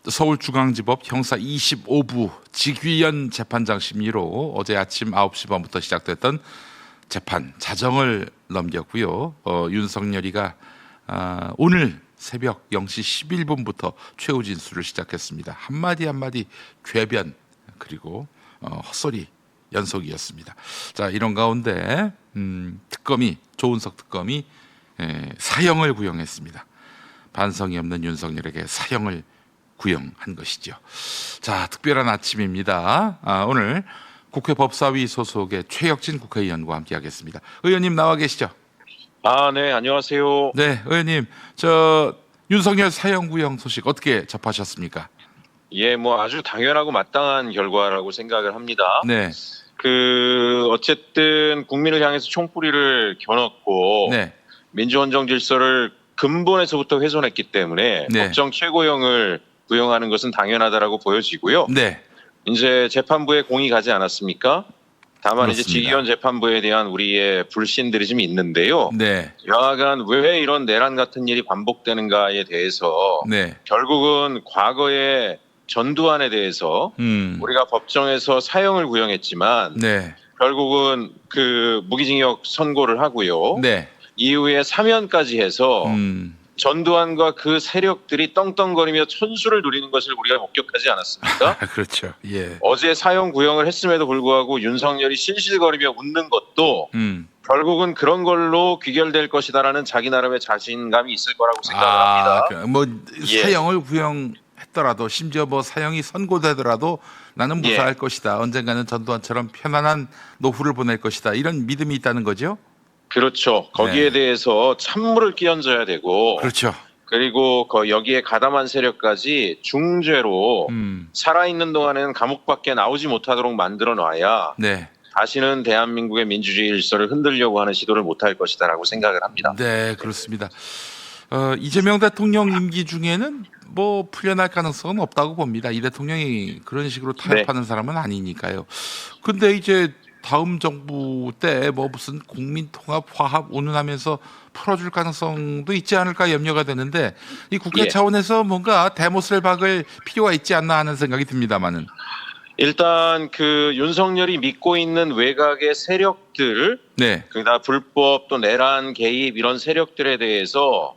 서울중앙지법 형사 25부 직위원 재판장 심리로 어제 아침 9시 반부터 시작됐던 재판 자정을 넘겼고요. 윤석열이가 오늘 새벽 0시 11분부터 최후 진술을 시작했습니다. 한마디 한마디 궤변 그리고 헛소리 연속이었습니다. 자, 이런 가운데 특검이 조은석 특검이 사형을 구형했습니다. 반성이 없는 윤석열에게 사형을 구형한 것이죠. 자, 특별한 아침입니다. 오늘 국회 법사위 소속의 최혁진 국회의원과 함께하겠습니다. 의원님 나와 계시죠? 네, 안녕하세요. 네, 의원님, 윤석열 사형 구형 소식 어떻게 접하셨습니까? 예, 아주 당연하고 마땅한 결과라고 생각을 합니다. 네, 어쨌든 국민을 향해서 총뿌리를 겨눴고 네, 민주헌정 질서를 근본에서부터 훼손했기 때문에 네. 법정 최고형을 구형하는 것은 당연하다라고 보여지고요. 네, 이제 재판부에 공이 가지 않았습니까? 다만 이제 그렇습니다. 직위원 재판부에 대한 우리의 불신들이 좀 있는데요. 네, 여하간 왜 이런 내란 같은 일이 반복되는가에 대해서 네, 결국은 과거의 전두환에 대해서 우리가 법정에서 사형을 구형했지만 네, 결국은 그 무기징역 선고를 하고요. 네, 이후에 사면까지 해서 전두환과 그 세력들이 떵떵거리며 천수를 누리는 것을 우리가 목격하지 않았습니까? 그렇죠. 예, 어제 사형 구형을 했음에도 불구하고 윤석열이 실실거리며 웃는 것도 결국은 그런 걸로 귀결될 것이다라는 자기 나름의 자신감이 있을 거라고 생각을 합니다. 예. 사형을 구형했더라도 심지어 사형이 선고되더라도 나는 무사할 것이다. 언젠가는 전두환처럼 편안한 노후를 보낼 것이다. 이런 믿음이 있다는 거죠. 그렇죠. 거기에 대해서 찬물을 끼얹어야 되고, 그렇죠. 그리고 여기에 가담한 세력까지 중죄로 살아있는 동안에는 감옥 밖에 나오지 못하도록 만들어 놔야 네, 다시는 대한민국의 민주주의 질서를 흔들려고 하는 시도를 못할 것이다라고 생각을 합니다. 네, 그렇습니다. 이재명 대통령 임기 중에는 풀려날 가능성은 없다고 봅니다. 이 대통령이 그런 식으로 타협하는 사람은 아니니까요. 근데 이제 다음 정부 때 무슨 국민통합 화합 운운하면서 풀어줄 가능성도 있지 않을까 염려가 되는데 이 국회 차원에서 뭔가 대못을 박을 필요가 있지 않나 하는 생각이 듭니다만은. 일단 윤석열이 믿고 있는 외곽의 세력들, 네, 그다 불법 또 내란 개입 이런 세력들에 대해서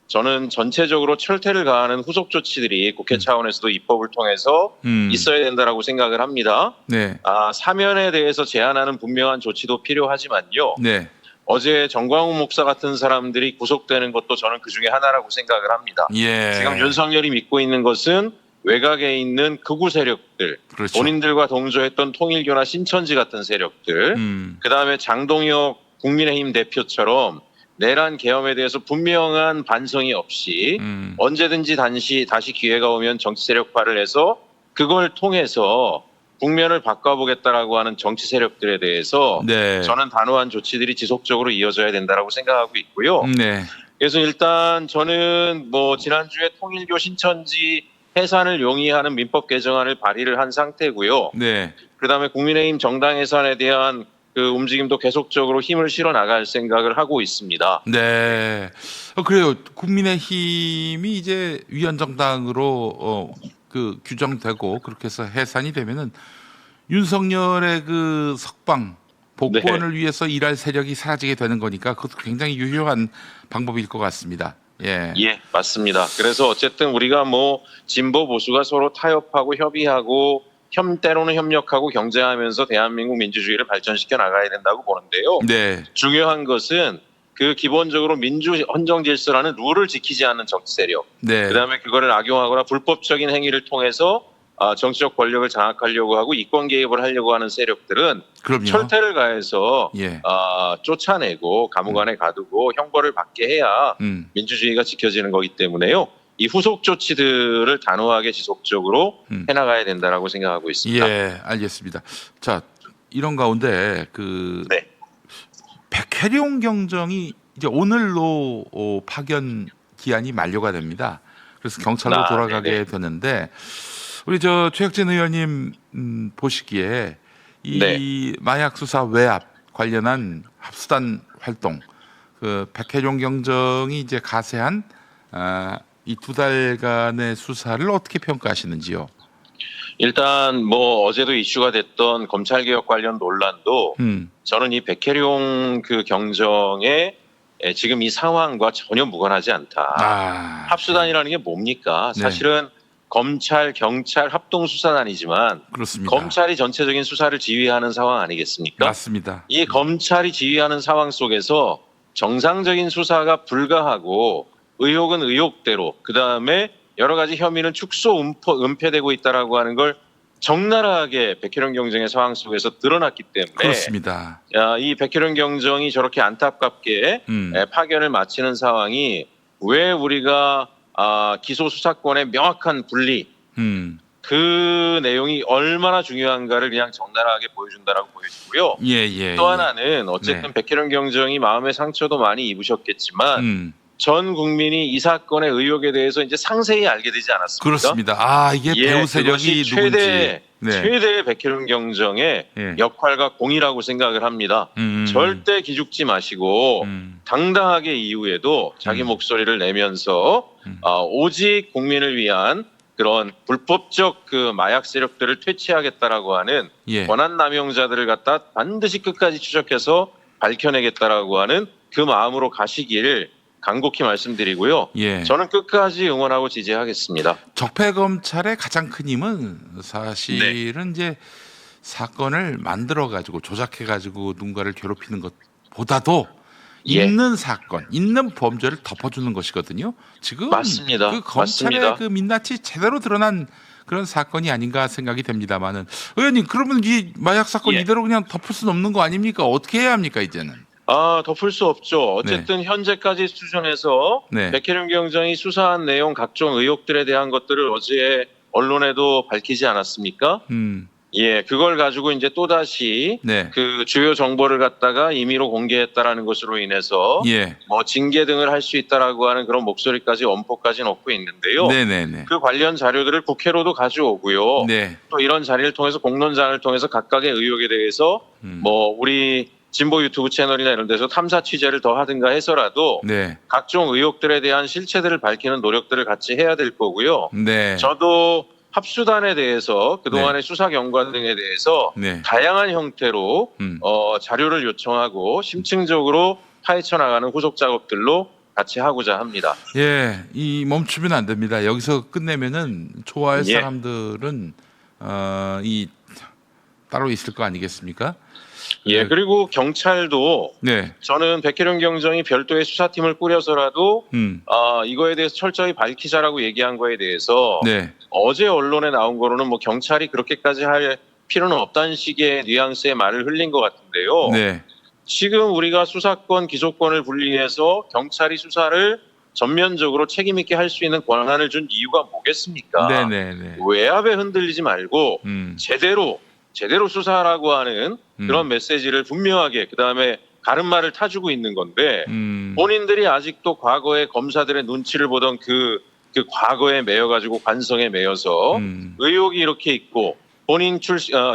저는 전체적으로 철퇴를 가하는 후속 조치들이 국회 차원에서도 입법을 통해서 있어야 된다라고 생각을 합니다. 네, 사면에 대해서 제한하는 분명한 조치도 필요하지만요. 네, 어제 정광훈 목사 같은 사람들이 구속되는 것도 저는 그 중에 하나라고 생각을 합니다. 예. 지금 윤석열이 믿고 있는 것은 외곽에 있는 극우 세력들, 그렇죠. 본인들과 동조했던 통일교나 신천지 같은 세력들, 그다음에 장동혁 국민의힘 대표처럼 내란 계엄에 대해서 분명한 반성이 없이 언제든지 다시 기회가 오면 정치 세력화를 해서 그걸 통해서 국면을 바꿔보겠다라고 하는 정치 세력들에 대해서 저는 단호한 조치들이 지속적으로 이어져야 된다라고 생각하고 있고요. 네, 그래서 일단 저는 지난주에 통일교 신천지 해산을 용이하는 민법 개정안을 발의를 한 상태고요. 네, 그다음에 국민의힘 정당 해산에 대한 그 움직임도 계속적으로 힘을 실어 나갈 생각을 하고 있습니다. 네. 그래요. 국민의힘이 이제 위헌정당으로 규정되고 그렇게 해서 해산이 되면은 윤석열의 그 석방 복권을 위해서 일할 세력이 사라지게 되는 거니까 그것도 굉장히 유효한 방법일 것 같습니다. 예, 맞습니다. 그래서 어쨌든 우리가 진보 보수가 서로 타협하고 협의하고 때로는 협력하고 경쟁하면서 대한민국 민주주의를 발전시켜 나가야 된다고 보는데요. 네, 중요한 것은 기본적으로 민주 헌정 질서라는 룰을 지키지 않는 정치 세력, 네, 그다음에 그거를 악용하거나 불법적인 행위를 통해서 정치적 권력을 장악하려고 하고 이권 개입을 하려고 하는 세력들은 그럼요. 철퇴를 가해서 쫓아내고 감옥 안에 가두고 형벌을 받게 해야 민주주의가 지켜지는 거기 때문에요. 이 후속 조치들을 단호하게 지속적으로 해나가야 된다라고 생각하고 있습니다. 예, 알겠습니다. 자, 이런 가운데 백혜룡 경정이 이제 오늘로 파견 기한이 만료가 됩니다. 그래서 경찰로 돌아가게 되는데 우리 최혁진 의원님 보시기에 이 마약 수사 외압 관련한 합수단 활동, 백혜룡 경정이 이제 가세한 이 2달간의 수사를 어떻게 평가하시는지요? 일단 뭐 어제도 이슈가 됐던 검찰개혁 관련 논란도 저는 이 백혜룡 그 경정의 지금 이 상황과 전혀 무관하지 않다. 합수단이라는 게 뭡니까? 네. 사실은 검찰, 경찰 합동수사단이지만 그렇습니다. 검찰이 전체적인 수사를 지휘하는 상황 아니겠습니까? 맞습니다. 이 검찰이 지휘하는 상황 속에서 정상적인 수사가 불가하고 의혹은 의혹대로 그다음에 여러 가지 혐의는 축소 은폐되고 있다라고 하는 걸 적나라하게 백혜룡 경정의 상황 속에서 드러났기 때문에 그렇습니다. 이 백혜룡 경정이 저렇게 안타깝게 파견을 마치는 상황이 왜 우리가 기소 수사권의 명확한 분리 그 내용이 얼마나 중요한가를 그냥 적나라하게 보여준다라고 보여지고요. 또 하나는 어쨌든 백혜룡 경정이 마음의 상처도 많이 입으셨겠지만 전 국민이 이 사건의 의혹에 대해서 이제 상세히 알게 되지 않았습니까? 그렇습니다. 이게 배후 세력이 누군지. 최대의 백혜룡 경정의 역할과 공이라고 생각을 합니다. 절대 기죽지 마시고 당당하게 이후에도 자기 목소리를 내면서 오직 국민을 위한 그런 불법적 그 마약 세력들을 퇴치하겠다라고 하는 권한 남용자들을 갖다 반드시 끝까지 추적해서 밝혀내겠다라고 하는 그 마음으로 가시길 간곡히 말씀드리고요. 저는 끝까지 응원하고 지지하겠습니다. 적폐 검찰의 가장 큰 힘은 사실은 이제 사건을 만들어 가지고 조작해 가지고 누군가를 괴롭히는 것보다도 있는 사건, 있는 범죄를 덮어주는 것이거든요. 지금 맞습니다. 그 검찰의 그 민낯이 제대로 드러난 그런 사건이 아닌가 생각이 됩니다만은 의원님, 그러면 이 마약 사건 이대로 그냥 덮을 수는 없는 거 아닙니까? 어떻게 해야 합니까 이제는? 덮을 수 없죠. 어쨌든 현재까지 수준에서 백혜룡 경정이 수사한 내용 각종 의혹들에 대한 것들을 어제 언론에도 밝히지 않았습니까? 그걸 가지고 이제 또다시 그 주요 정보를 갖다가 임의로 공개했다라는 것으로 인해서 뭐 징계 등을 할 수 있다라고 하는 그런 목소리까지 엄포까지 넣고 있는데요. 그 관련 자료들을 국회로도 가져오고요. 또 이런 자리를 통해서 공론장을 통해서 각각의 의혹에 대해서 뭐 우리 진보 유튜브 채널이나 이런 데서 탐사 취재를 더 하든가 해서라도 각종 의혹들에 대한 실체들을 밝히는 노력들을 같이 해야 될 거고요. 저도 합수단에 대해서 그동안의 수사 경과 등에 대해서 다양한 형태로 자료를 요청하고 심층적으로 파헤쳐 나가는 후속 작업들로 같이 하고자 합니다. 이 멈추면 안 됩니다. 여기서 끝내면은 좋아할 사람들은 이 따로 있을 거 아니겠습니까? 그리고 경찰도 저는 백혜룡 경정이 별도의 수사팀을 꾸려서라도 이거에 대해서 철저히 밝히자라고 얘기한 거에 대해서 어제 언론에 나온 거로는 뭐 경찰이 그렇게까지 할 필요는 없다는 식의 뉘앙스의 말을 흘린 것 같은데요. 지금 우리가 수사권, 기소권을 분리해서 경찰이 수사를 전면적으로 책임 있게 할 수 있는 권한을 준 이유가 뭐겠습니까? 외압에 흔들리지 말고 제대로 수사라고 하는 그런 메시지를 분명하게 그다음에 가름말을 타주고 있는 건데 본인들이 아직도 과거의 검사들의 눈치를 보던 그 과거에 매여가지고 관성에 매여서 의혹이 이렇게 있고 본인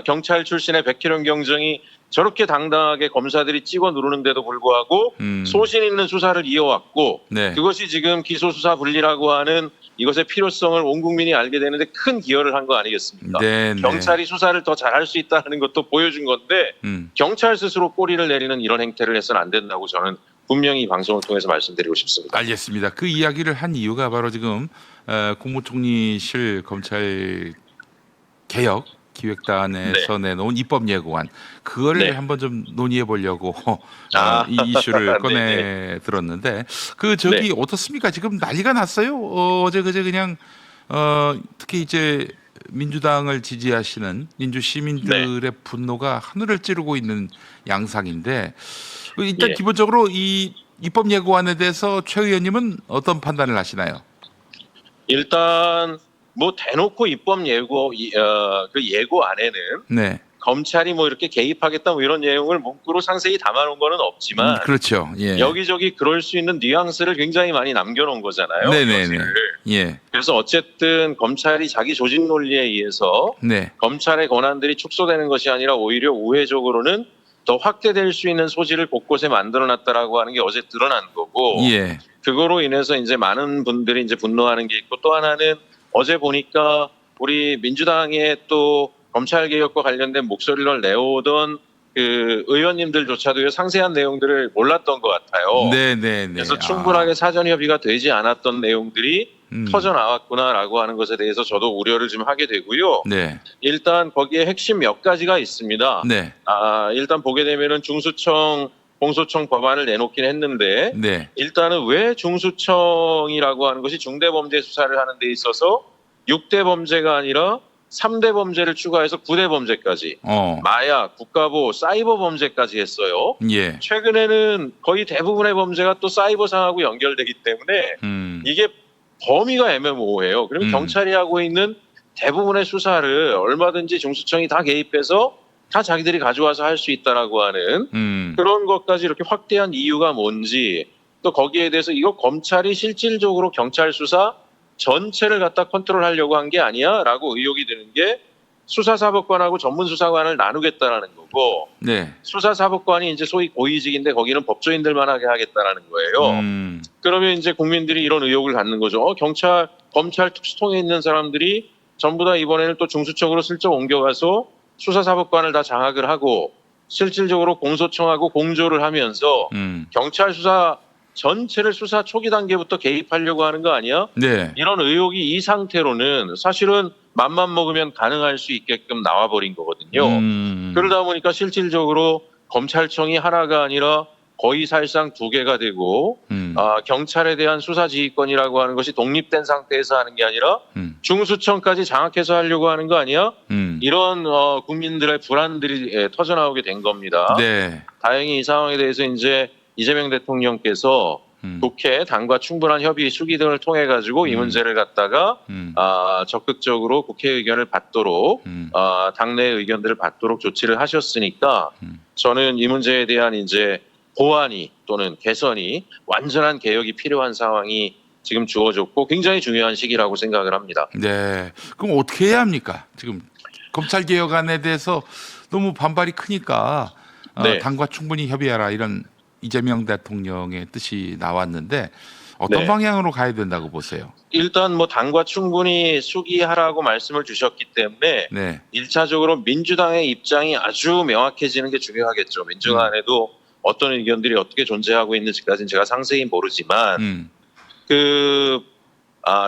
경찰 출신의 백혜룡 경정이 저렇게 당당하게 검사들이 찍어 누르는데도 불구하고 소신 있는 수사를 이어왔고 그것이 지금 기소 수사 분리라고 하는 이것의 필요성을 온 국민이 알게 되는데 큰 기여를 한 거 아니겠습니까? 경찰이 수사를 더 잘할 수 있다는 것도 보여준 건데 경찰 스스로 꼬리를 내리는 이런 행태를 해서는 안 된다고 저는 분명히 이 방송을 통해서 말씀드리고 싶습니다. 알겠습니다. 그 이야기를 한 이유가 바로 지금 국무총리실 검찰 개혁 기획단에서 내놓은 입법 예고안, 그거를 한번 좀 논의해 보려고 이 이슈를 꺼내 들었는데 어떻습니까? 지금 난리가 났어요. 어제 그제 그냥 특히 이제 민주당을 지지하시는 민주 시민들의 분노가 하늘을 찌르고 있는 양상인데 일단 기본적으로 이 입법 예고안에 대해서 최 의원님은 어떤 판단을 하시나요? 일단 뭐 대놓고 입법 예고 그 예고 안에는 검찰이 뭐 이렇게 개입하겠다 뭐 이런 내용을 문구로 상세히 담아놓은 거는 없지만 그렇죠. 여기저기 그럴 수 있는 뉘앙스를 굉장히 많이 남겨놓은 거잖아요. 그래서 어쨌든 검찰이 자기 조직 논리에 의해서 검찰의 권한들이 축소되는 것이 아니라 오히려 우회적으로는 더 확대될 수 있는 소지를 곳곳에 만들어놨다라고 하는 게 어제 드러난 거고, 예. 그거로 인해서 이제 많은 분들이 이제 분노하는 게 있고, 또 하나는 어제 보니까 우리 민주당의 또 검찰 개혁과 관련된 목소리를 내오던 그 의원님들조차도 상세한 내용들을 몰랐던 것 같아요. 네네네. 그래서 충분하게 사전 협의가 되지 않았던 내용들이 터져 나왔구나라고 하는 것에 대해서 저도 우려를 좀 하게 되고요. 네. 일단 거기에 핵심 몇 가지가 있습니다. 네. 일단 보게 되면은 중수청, 공소청 법안을 내놓긴 했는데, 네. 일단은 왜 중수청이라고 하는 것이 중대범죄 수사를 하는 데 있어서 6대 범죄가 아니라 3대 범죄를 추가해서 9대 범죄까지, 마약, 국가보호, 사이버 범죄까지 했어요. 예. 최근에는 거의 대부분의 범죄가 또 사이버상하고 연결되기 때문에 이게 범위가 애매모호해요. 그러면 경찰이 하고 있는 대부분의 수사를 얼마든지 중수청이 다 개입해서 다 자기들이 가져와서 할 수 있다라고 하는 그런 것까지 이렇게 확대한 이유가 뭔지, 또 거기에 대해서 이거 검찰이 실질적으로 경찰 수사 전체를 갖다 컨트롤하려고 한 게 아니야? 라고 의혹이 드는 게, 수사사법관하고 전문수사관을 나누겠다라는 거고, 네. 수사사법관이 이제 소위 고위직인데 거기는 법조인들만 하게 하겠다라는 거예요. 그러면 이제 국민들이 이런 의혹을 갖는 거죠. 검찰 특수통에 있는 사람들이 전부 다 이번에는 또 중수청으로 슬쩍 옮겨가서 수사사법관을 다 장악을 하고 실질적으로 공소청하고 공조를 하면서 경찰 수사 전체를 수사 초기 단계부터 개입하려고 하는 거 아니야? 네. 이런 의혹이 이 상태로는 사실은 맘만 먹으면 가능할 수 있게끔 나와버린 거거든요. 그러다 보니까 실질적으로 검찰청이 하나가 아니라 거의 사실상 2개가 되고, 경찰에 대한 수사 지휘권이라고 하는 것이 독립된 상태에서 하는 게 아니라 중수청까지 장악해서 하려고 하는 거 아니야? 이런 국민들의 불안들이 터져나오게 된 겁니다. 네. 다행히 이 상황에 대해서 이제 이재명 대통령께서 국회 당과 충분한 협의, 수기 등을 통해 가지고 이 문제를 갖다가 적극적으로 국회 의견을 받도록, 당내 의견들을 받도록 조치를 하셨으니까 저는 이 문제에 대한 이제 보완이 또는 개선이, 완전한 개혁이 필요한 상황이 지금 주어졌고 굉장히 중요한 시기라고 생각을 합니다. 네. 그럼 어떻게 해야 합니까? 지금 검찰 개혁안에 대해서 너무 반발이 크니까 네. 당과 충분히 협의하라, 이런 이재명 대통령의 뜻이 나왔는데 어떤 네. 방향으로 가야 된다고 보세요? 일단 뭐 당과 충분히 수기하라고 말씀을 주셨기 때문에 네. 1차적으로 민주당의 입장이 아주 명확해지는 게 중요하겠죠. 민주당 안에도 어떤 의견들이 어떻게 존재하고 있는지까지는 제가 상세히 모르지만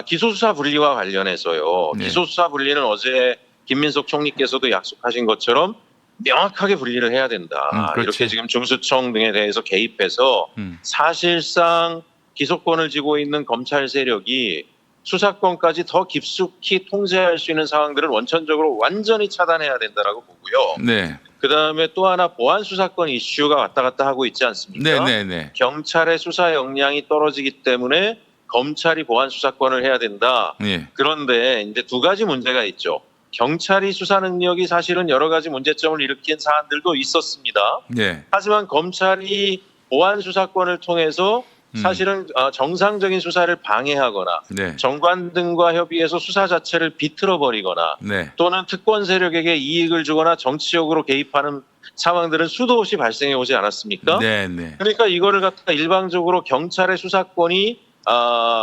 기소수사 분리와 관련해서요. 네. 기소수사 분리는 어제 김민석 총리께서도 약속하신 것처럼 명확하게 분리를 해야 된다. 이렇게 지금 중수청 등에 대해서 개입해서 사실상 기소권을 쥐고 있는 검찰 세력이 수사권까지 더 깊숙이 통제할 수 있는 상황들을 원천적으로 완전히 차단해야 된다라고 보고요. 네. 그다음에 또 하나 보안 수사권 이슈가 왔다 갔다 하고 있지 않습니까? 네. 경찰의 수사 역량이 떨어지기 때문에 검찰이 보안 수사권을 해야 된다. 네. 그런데 이제 2가지 문제가 있죠. 경찰이 수사 능력이 사실은 여러 가지 문제점을 일으킨 사안들도 있었습니다. 네. 하지만 검찰이 보안 수사권을 통해서 사실은 정상적인 수사를 방해하거나 네. 정관 등과 협의해서 수사 자체를 비틀어버리거나 네. 또는 특권 세력에게 이익을 주거나 정치적으로 개입하는 상황들은 수도 없이 발생해 오지 않았습니까? 네. 그러니까 이거를 갖다가 일방적으로 경찰의 수사권이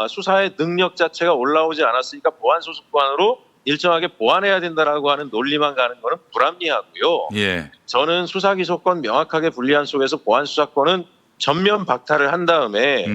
수사의 능력 자체가 올라오지 않았으니까 보안 수사권으로 일정하게 보완해야 된다라고 하는 논리만 가는 거는 불합리하고요. 예. 저는 수사 기소권 명확하게 분리한 속에서 보안 수사권은 전면 박탈을 한 다음에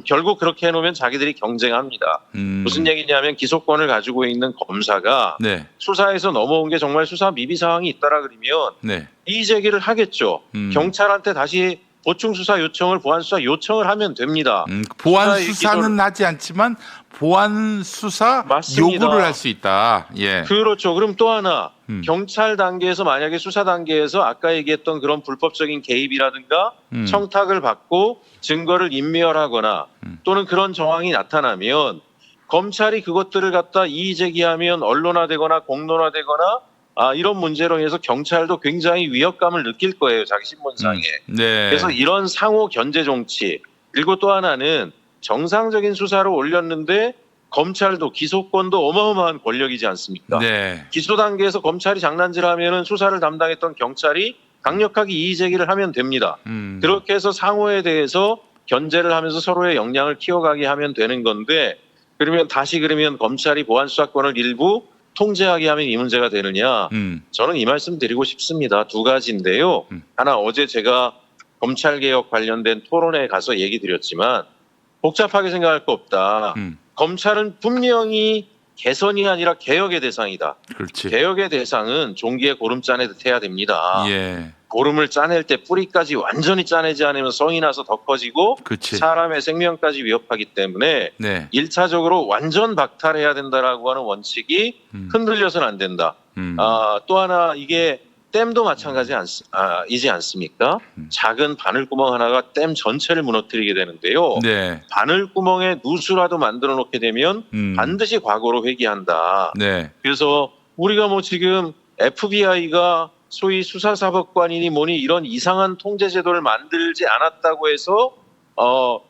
결국 그렇게 해놓으면 자기들이 경쟁합니다. 무슨 얘기냐면 기소권을 가지고 있는 검사가 네. 수사에서 넘어온 게 정말 수사 미비 사항이 있다라 그러면 네. 이의 제기를 하겠죠. 경찰한테 다시 보충 수사 요청을, 보안 수사 요청을 하면 됩니다. 보안 수사는 하지 않지만 보안 수사 맞습니다. 요구를 할 수 있다. 예. 그렇죠. 그럼 또 하나, 경찰 단계에서 만약에 수사 단계에서 아까 얘기했던 그런 불법적인 개입이라든가 청탁을 받고 증거를 인멸하거나 또는 그런 정황이 나타나면 검찰이 그것들을 갖다 이의 제기하면 언론화되거나 공론화되거나 이런 문제로 인해서 경찰도 굉장히 위협감을 느낄 거예요. 자기 신문상에. 네. 그래서 이런 상호 견제 정치, 그리고 또 하나는 정상적인 수사를 올렸는데 검찰도 기소권도 어마어마한 권력이지 않습니까? 네. 기소 단계에서 검찰이 장난질하면은 수사를 담당했던 경찰이 강력하게 이의 제기를 하면 됩니다. 그렇게 해서 상호에 대해서 견제를 하면서 서로의 역량을 키워가게 하면 되는 건데 그러면 검찰이 보안 수사권을 일부 통제하게 하면 이 문제가 되느냐? 저는 이 말씀 드리고 싶습니다. 두 가지인데요. 하나 어제 제가 검찰개혁 관련된 토론회에 가서 얘기 드렸지만 복잡하게 생각할 거 없다. 검찰은 분명히 개선이 아니라 개혁의 대상이다. 그렇지. 개혁의 대상은 종기에 고름 짜내듯 해야 됩니다. 예. 고름을 짜낼 때 뿌리까지 완전히 짜내지 않으면 성이 나서 더 커지고 그치. 사람의 생명까지 위협하기 때문에 네. 1차적으로 완전 박탈해야 된다라고 하는 원칙이 흔들려서는 안 된다. 또 하나 이게 댐도 마찬가지이지 않습니까? 작은 바늘구멍 하나가 댐 전체를 무너뜨리게 되는데요. 네. 바늘구멍에 누수라도 만들어 놓게 되면 반드시 과거로 회귀한다. 네. 그래서 우리가 뭐 지금 FBI가 소위 수사사법관이니 뭐니 이런 이상한 통제 제도를 만들지 않았다고 해서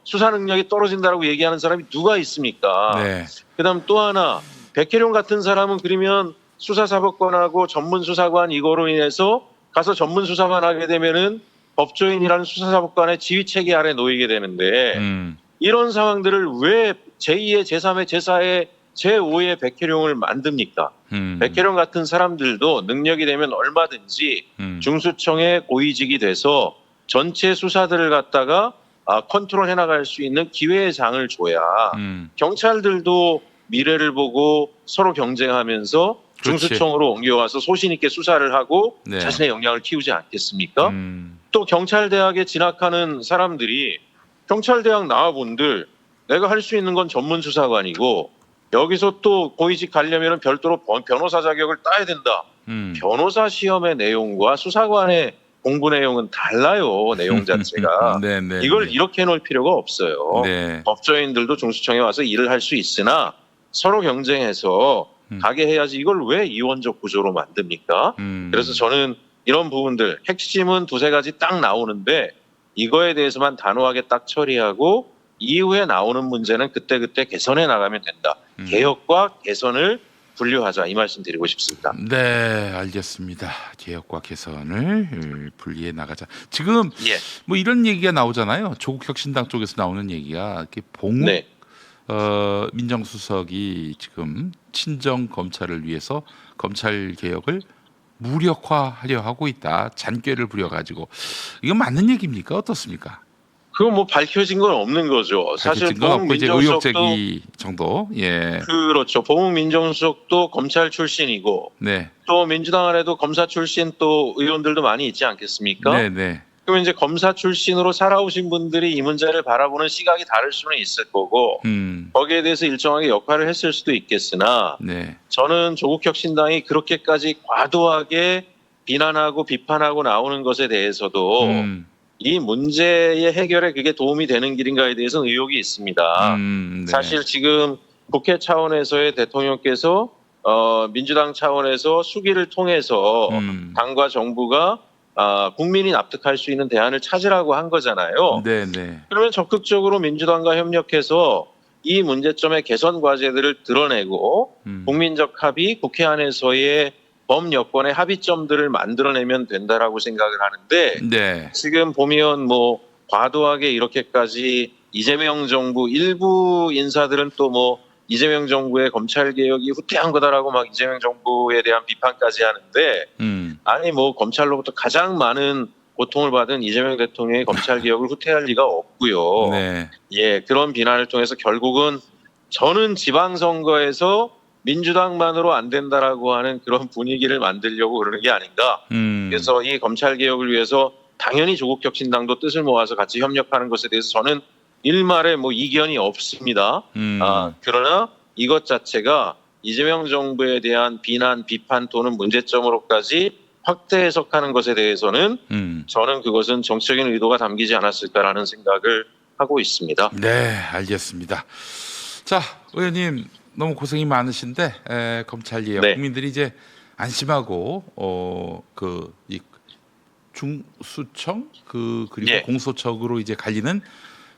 수사 능력이 떨어진다라고 얘기하는 사람이 누가 있습니까? 네. 그다음 또 하나 백혜룡 같은 사람은 그러면 수사사법관하고 전문수사관 이거로 인해서 가서 전문수사관 하게 되면은 법조인이라는 수사사법관의 지휘체계 아래 놓이게 되는데 이런 상황들을 왜 제2의 제3의 제4의 제5의 백혜룡을 만듭니까? 백혜룡 같은 사람들도 능력이 되면 얼마든지 중수청의 고위직이 돼서 전체 수사들을 갖다가 컨트롤해 나갈 수 있는 기회의 장을 줘야 경찰들도 미래를 보고 서로 경쟁하면서 중수청으로 옮겨와서 소신 있게 수사를 하고 네. 자신의 역량을 키우지 않겠습니까? 또 경찰대학에 진학하는 사람들이 경찰대학 나와본들 내가 할 수 있는 건 전문수사관이고 여기서 또 고위직 가려면 별도로 변호사 자격을 따야 된다. 변호사 시험의 내용과 수사관의 공부 내용은 달라요. 내용 자체가. 네, 네, 이걸 네. 이렇게 해놓을 필요가 없어요. 네. 법조인들도 중수청에 와서 일을 할 수 있으나 서로 경쟁해서 가게 해야지 이걸 왜 이원적 구조로 만듭니까? 그래서 저는 이런 부분들 핵심은 두세 가지 딱 나오는데 이거에 대해서만 단호하게 딱 처리하고 이후에 나오는 문제는 그때그때 개선해 나가면 된다. 개혁과 개선을 분류하자 이 말씀 드리고 싶습니다. 네, 알겠습니다. 개혁과 개선을 분리해 나가자. 지금 예. 뭐 이런 얘기가 나오잖아요. 조국혁신당 쪽에서 나오는 얘기가 이렇게 봉욱 네. 민정수석이 지금 친정 검찰을 위해서 검찰 개혁을 무력화하려 하고 있다. 잔꾀를 부려가지고 이건 맞는 얘기입니까? 어떻습니까? 그건 뭐 밝혀진 건 없는 거죠. 사실 밝혀진 건 없고 이제 의혹 민정수석도 제기 정도. 예. 그렇죠. 봉욱 민정수석도 검찰 출신이고 네. 또 민주당 안에도 검사 출신 또 의원들도 많이 있지 않겠습니까? 네, 네. 그럼 이제 검사 출신으로 살아오신 분들이 이 문제를 바라보는 시각이 다를 수는 있을 거고 거기에 대해서 일정하게 역할을 했을 수도 있겠으나 네. 저는 조국혁신당이 그렇게까지 과도하게 비난하고 비판하고 나오는 것에 대해서도 이 문제의 해결에 그게 도움이 되는 길인가에 대해서는 의혹이 있습니다. 네. 사실 지금 국회 차원에서의 대통령께서 민주당 차원에서 수기를 통해서 당과 정부가 국민이 납득할 수 있는 대안을 찾으라고 한 거잖아요. 네, 네. 그러면 적극적으로 민주당과 협력해서 이 문제점의 개선 과제들을 드러내고 국민적 합의, 국회 안에서의 범여권의 합의점들을 만들어내면 된다라고 생각을 하는데 네. 지금 보면 뭐 과도하게 이렇게까지 이재명 정부 일부 인사들은 또 뭐 이재명 정부의 검찰 개혁이 후퇴한 거다라고 막 이재명 정부에 대한 비판까지 하는데 아니 뭐 검찰로부터 가장 많은 고통을 받은 이재명 대통령의 검찰 개혁을 후퇴할 리가 없고요. 네. 예, 그런 비난을 통해서 결국은 저는 지방선거에서 민주당만으로 안 된다라고 하는 그런 분위기를 만들려고 그러는 게 아닌가. 그래서 이 검찰 개혁을 위해서 당연히 조국혁신당도 뜻을 모아서 같이 협력하는 것에 대해서 저는 일말의 뭐 이견이 없습니다. 그러나 이것 자체가 이재명 정부에 대한 비난, 비판 또는 문제점으로까지 확대 해석하는 것에 대해서는 저는 그것은 정치적인 의도가 담기지 않았을까라는 생각을 하고 있습니다. 네, 알겠습니다. 자, 의원님 너무 고생이 많으신데 검찰 개혁 네. 국민들이 이제 안심하고 이 중수청 그리고 예. 공소청으로 이제 갈리는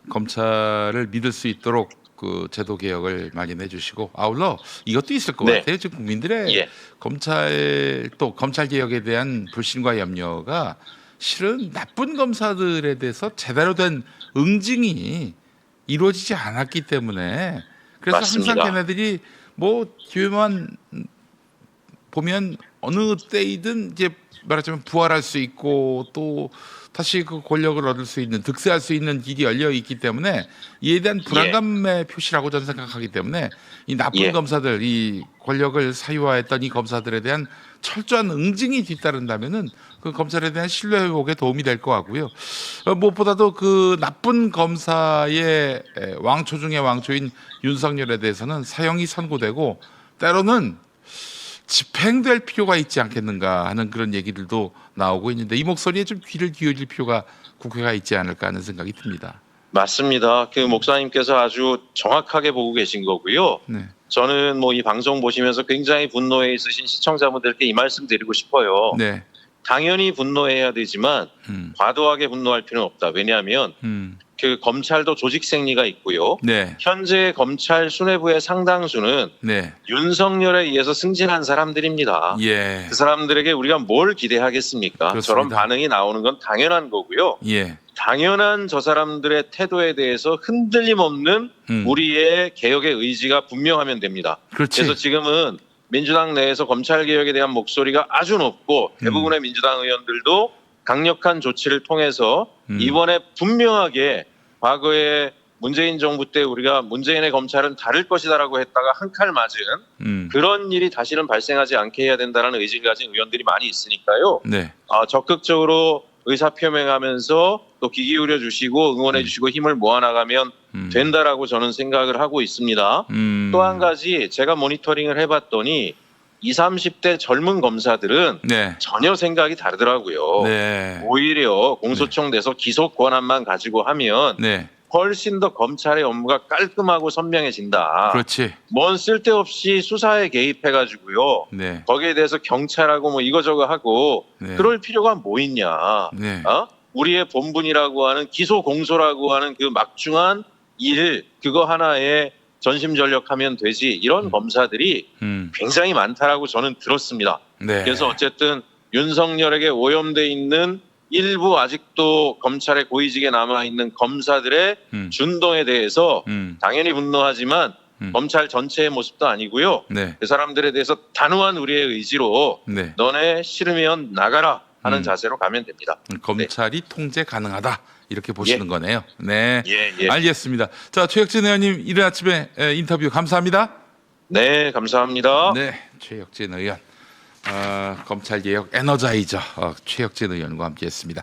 검찰을 믿을 수 있도록 그 제도 개혁을 마련해 주시고 아울러 이것도 있을 것 네. 같아요. 지금 국민들의 예. 검찰 개혁에 대한 불신과 염려가 실은 나쁜 검사들에 대해서 제대로 된 응징이 이루어지지 않았기 때문에 그래서 맞습니다. 항상 걔네들이 뭐 기회만 보면 어느 때이든 이제 말하자면 부활할 수 있고 또 다시 그 권력을 얻을 수 있는 득세할 수 있는 길이 열려 있기 때문에 이에 대한 불안감의 표시라고 저는 생각하기 때문에 이 나쁜 검사들, 이 권력을 사유화했던 이 검사들에 대한 철저한 응징이 뒤따른다면은 그 검찰에 대한 신뢰 회복에 도움이 될 것 같고요. 무엇보다도 그 나쁜 검사의 왕초 중의 왕초인 윤석열에 대해서는 사형이 선고되고 때로는 집행될 필요가 있지 않겠는가 하는 그런 얘기들도 나오고 있는데 이 목소리에 좀 귀를 기울일 필요가 국회가 있지 않을까 하는 생각이 듭니다. 맞습니다. 그 목사님께서 아주 정확하게 보고 계신 거고요. 네. 저는 뭐 이 방송 보시면서 굉장히 분노에 있으신 시청자분들께 이 말씀 드리고 싶어요. 네. 당연히 분노해야 되지만 과도하게 분노할 필요는 없다. 왜냐하면 그 검찰도 조직 생리가 있고요. 네. 현재 검찰 수뇌부의 상당수는 네. 윤석열에 의해서 승진한 사람들입니다. 예. 그 사람들에게 우리가 뭘 기대하겠습니까? 그렇습니다. 저런 반응이 나오는 건 당연한 거고요. 예. 당연한 저 사람들의 태도에 대해서 흔들림 없는 우리의 개혁의 의지가 분명하면 됩니다. 그렇지. 그래서 지금은 민주당 내에서 검찰 개혁에 대한 목소리가 아주 높고 대부분의 민주당 의원들도 강력한 조치를 통해서 이번에 분명하게 과거에 문재인 정부 때 우리가 문재인의 검찰은 다를 것이다라고 했다가 한 칼 맞은 그런 일이 다시는 발생하지 않게 해야 된다는 의지를 가진 의원들이 많이 있으니까요. 네. 적극적으로 의사표명하면서 또 귀 기울여 주시고 응원해 주시고 힘을 모아나가면 된다라고 저는 생각을 하고 있습니다. 또 한 가지 제가 모니터링을 해봤더니 20, 30대 젊은 검사들은 네. 전혀 생각이 다르더라고요. 네. 오히려 공소청 내서 기소 권한만 가지고 하면 네. 훨씬 더 검찰의 업무가 깔끔하고 선명해진다. 그렇지. 뭔 쓸데없이 수사에 개입해가지고요. 네. 거기에 대해서 경찰하고 뭐 이거저거 하고 네. 그럴 필요가 뭐 있냐. 네. 우리의 본분이라고 하는 기소 공소라고 하는 그 막중한 일 그거 하나에 전심전력하면 되지. 이런 검사들이 굉장히 많다라고 저는 들었습니다. 네. 그래서 어쨌든 윤석열에게 오염돼 있는 일부 아직도 검찰의 고위직에 남아있는 검사들의 준동에 대해서 당연히 분노하지만 검찰 전체의 모습도 아니고요. 네. 그 사람들에 대해서 단호한 우리의 의지로 네. 너네 싫으면 나가라 하는 자세로 가면 됩니다. 검찰이 통제 가능하다 이렇게 보시는 거네요. 네. 예. 알겠습니다. 자, 최혁진 의원님 이른 아침에 인터뷰 감사합니다. 네, 감사합니다. 네, 최혁진 의원 검찰개혁 에너자이저 최혁진 의원과 함께했습니다.